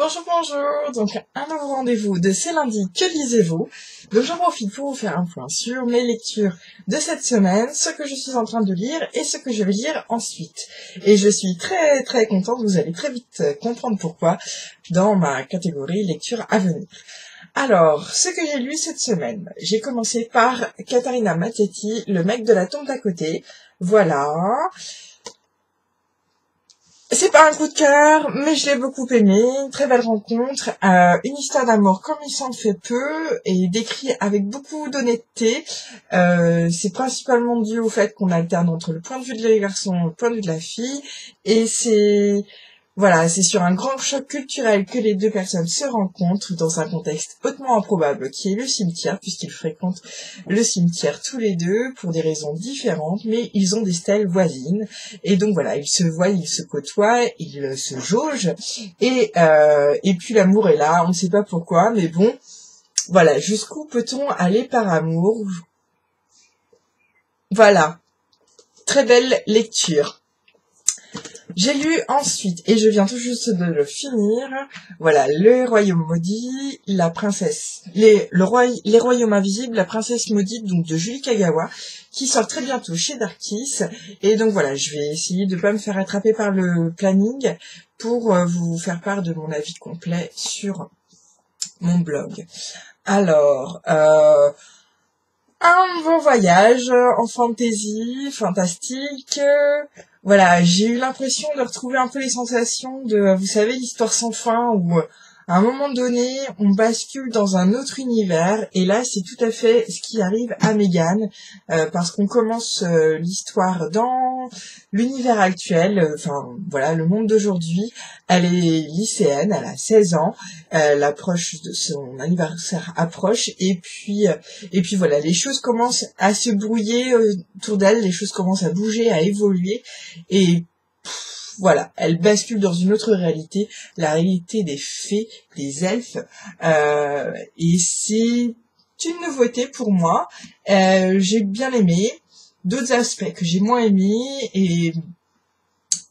Bonjour, bonjour. Donc, un nouveau rendez-vous de C'est lundi, que lisez-vous? Donc, j'en profite pour vous faire un point sur mes lectures de cette semaine, ce que je suis en train de lire et ce que je vais lire ensuite. Et je suis très, très contente, vous allez très vite comprendre pourquoi, dans ma catégorie lecture à venir. Alors, ce que j'ai lu cette semaine, j'ai commencé par Caterina Mattetti, Le mec de la tombe d'à côté. Voilà. C'est pas un coup de cœur, mais je l'ai beaucoup aimé. Une très belle rencontre, une histoire d'amour comme il s'en fait peu et décrit avec beaucoup d'honnêteté. C'est principalement dû au fait qu'on alterne entre le point de vue de les garçons et le point de vue de la fille, et c'est sur un grand choc culturel que les deux personnes se rencontrent dans un contexte hautement improbable qui est le cimetière, puisqu'ils fréquentent le cimetière tous les deux pour des raisons différentes, mais ils ont des stèles voisines. Et donc voilà, ils se voient, ils se côtoient, ils se jaugent. Et puis l'amour est là, on ne sait pas pourquoi, mais bon, voilà, jusqu'où peut-on aller par amour? Voilà, très belle lecture. J'ai lu ensuite, et je viens tout juste de le finir, voilà, Le Royaume Maudit, la princesse, les Royaumes Invisibles, la princesse maudite, donc de Julie Kagawa, qui sort très bientôt chez Darkis. Et donc voilà, je vais essayer de pas me faire attraper par le planning pour vous faire part de mon avis complet sur mon blog. Alors, un bon voyage en fantasy, fantastique. Voilà, j'ai eu l'impression de retrouver un peu les sensations de, vous savez, l'histoire sans fin où, à un moment donné, on bascule dans un autre univers. Et là, c'est tout à fait ce qui arrive à Megan, parce qu'on commence l'histoire dans l'univers actuel, voilà, le monde d'aujourd'hui. Elle est lycéenne, elle a 16 ans, l'approche de son anniversaire approche, et puis voilà, les choses commencent à se brouiller autour d'elle, les choses commencent à bouger, à évoluer, et voilà, elle bascule dans une autre réalité, la réalité des fées, des elfes, et c'est une nouveauté pour moi. J'ai bien aimé, d'autres aspects que j'ai moins aimés, et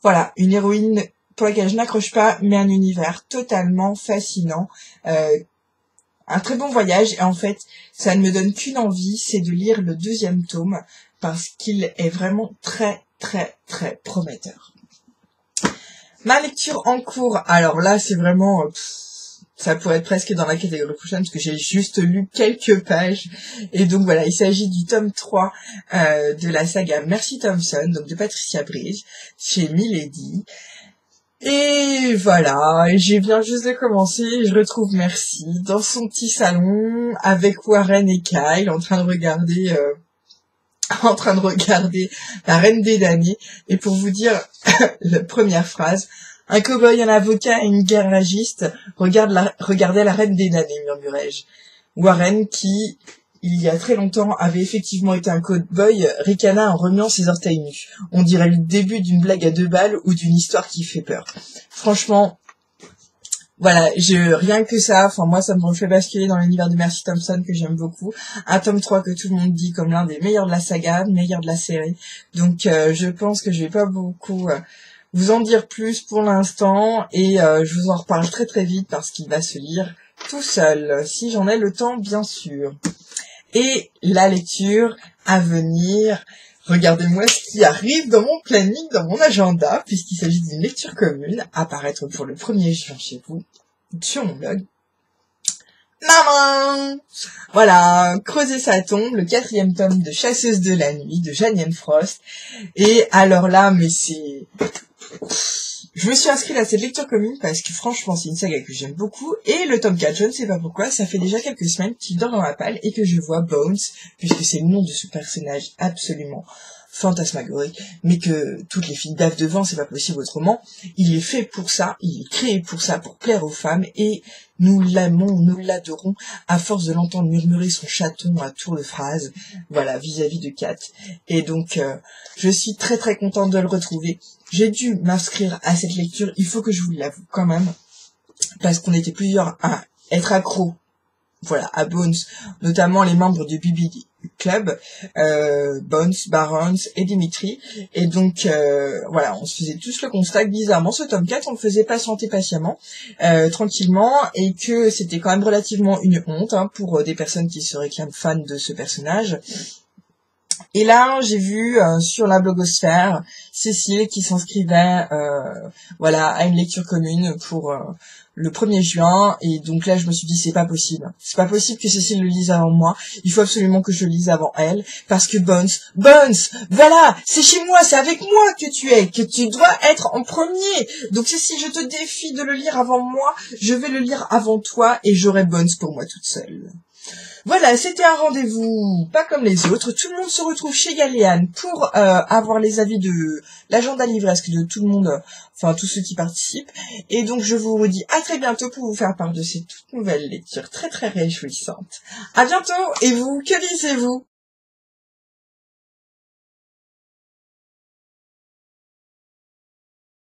voilà, une héroïne pour laquelle je n'accroche pas, mais un univers totalement fascinant. Un très bon voyage, et en fait, ça ne me donne qu'une envie, c'est de lire le 2e tome, parce qu'il est vraiment très, très, très prometteur. Ma lecture en cours, alors là, c'est vraiment... ça pourrait être presque dans la catégorie prochaine, parce que j'ai juste lu quelques pages. Et donc voilà, il s'agit du tome 3 de la saga Mercy Thompson, donc de Patricia Bridge, chez Milady. Et voilà, je viens juste de commencer, je retrouve Mercy dans son petit salon avec Warren et Kyle en train de regarder La Reine des damnés. Et pour vous dire la première phrase, un cow-boy, un avocat et une garagiste regardaient La Reine des damnés, murmurai-je. Warren, qui il y a très longtemps avait effectivement été un cow-boy, ricana en remuant ses orteils nus. On dirait le début d'une blague à 2 balles ou d'une histoire qui fait peur. Franchement, voilà, rien que ça, moi ça me fait basculer dans l'univers de Mercy Thompson que j'aime beaucoup. Un tome 3 que tout le monde dit comme l'un des meilleurs de la saga, meilleur de la série. Donc je pense que je vais pas beaucoup vous en dire plus pour l'instant, et je vous en reparle très très vite parce qu'il va se lire tout seul, si j'en ai le temps bien sûr. Et la lecture à venir, regardez-moi ce qui arrive dans mon planning, dans mon agenda, puisqu'il s'agit d'une lecture commune, à paraître pour le 1er juin chez vous, sur mon blog. Maman! Voilà, Creuser sa tombe, le 4e tome de Chasseuse de la nuit, de Jeanne Frost. Et alors là, mais c'est... Je me suis inscrite à cette lecture commune parce que franchement c'est une saga que j'aime beaucoup, et le tome 4, je ne sais pas pourquoi, ça fait déjà quelques semaines qu'il dort dans ma palle et que je vois Bones, puisque c'est le nom de ce personnage absolument fantasmagorique, mais que toutes les filles bavent devant, c'est pas possible autrement. Il est fait pour ça, il est créé pour ça, pour plaire aux femmes, et nous l'aimons, nous l'adorons, à force de l'entendre murmurer son chaton à tour de phrase, voilà, vis-à-vis de Kat. Et donc, je suis très très contente de le retrouver. J'ai dû m'inscrire à cette lecture, il faut que je vous l'avoue quand même, parce qu'on était plusieurs à être accros, voilà, à Bones, notamment les membres de club, Bones, Barons et Dimitri. Et donc voilà, on se faisait tous le constat que bizarrement ce tome 4, on le faisait patienter patiemment, tranquillement, et que c'était quand même relativement une honte pour des personnes qui se réclament fans de ce personnage. Et là, j'ai vu sur la blogosphère Cécile qui s'inscrivait voilà, à une lecture commune pour le 1er juin. Et donc là, je me suis dit, c'est pas possible. C'est pas possible que Cécile le lise avant moi. Il faut absolument que je le lise avant elle. Parce que Bones, voilà, c'est chez moi, c'est avec moi que tu dois être en premier. Donc Cécile, je te défie de le lire avant moi. Je vais le lire avant toi et j'aurai Bones pour moi toute seule. Voilà, c'était un rendez-vous pas comme les autres. Tout le monde se retrouve chez Galéane pour avoir les avis de l'agenda livresque de tout le monde, enfin tous ceux qui participent. Et donc je vous redis à très bientôt pour vous faire part de ces toutes nouvelles lectures très très réjouissantes. À bientôt, et vous, que lisez-vous ?